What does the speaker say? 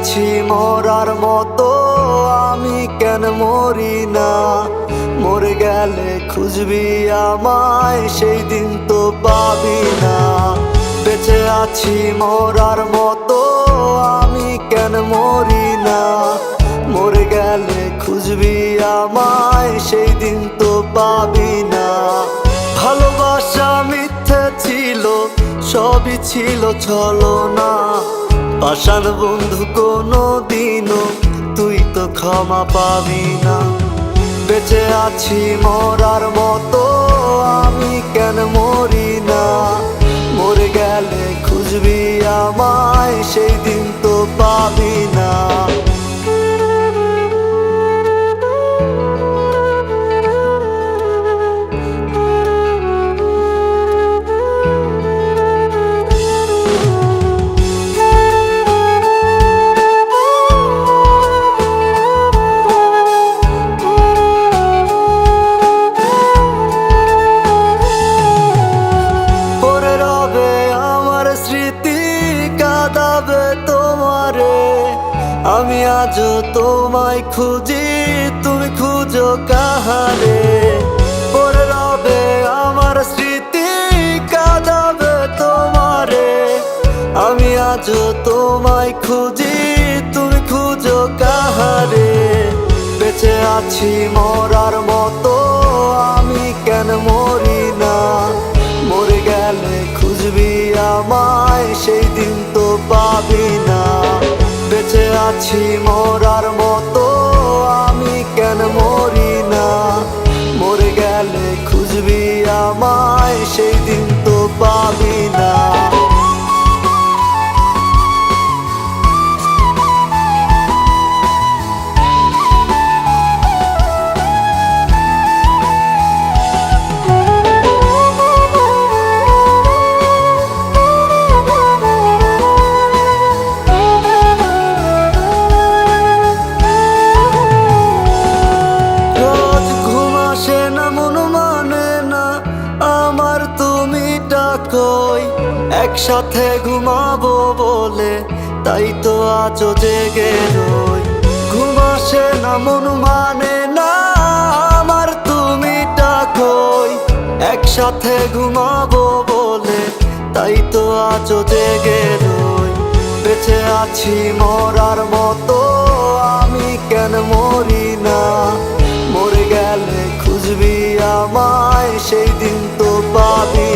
আছি মরার মতো, আমি কেন মরি না? মরে গেলে খুঁজবি আমায়, সেই দিন তো পাবি না। বেঁচে আছি মরার মতো, আমি কেন মরি না? মরে গেলে খুঁজবি আমায়, সেই দিন তো পাবি না। ভালোবাসা মিথ্যে ছিল, সবই ছিল ছলনা। পাষাণ বন্ধু কোনো দিনও তুই তো ক্ষমা পাবি না। বেঁচে আছি মরার মতো, আমি কেন মরি না? মরে গেলে খুঁজবি আমায়, সেই দিন তো পাবি না। আমি আজও তোমায় খুঁজি, তুমি খুঁজো কাহারে? পড়ে রবে আমার স্মৃতি, কাঁদাবে তোমারে। আমি আজও তোমায় খুঁজি, তুমি খুঁজো কাহারে? বেঁচে আছি মরার মতো, আমি কেন মরি না? মরে গেলে খুঁজবি আমায়, সেই দিন তো পাবি না। বেঁচে আছি মরার মতো, আমি কেন মরি না? মরে গেলে খুঁজবি আমায়, সেই দিন তো পাবি না। একসাথে ঘুমাবো বলে তাই তো আজও জেগে রই। ঘুম আসে না, মন মানে না আমার, তুমি ডাকোই। একসাথে ঘুমাবো বলে তাই তো আজও জেগে রই। বেঁচে আছি মরার মতো, আমি কেন মরি না? মরে গেলে খুঁজবি আমায়, সেই দিন তো পাবি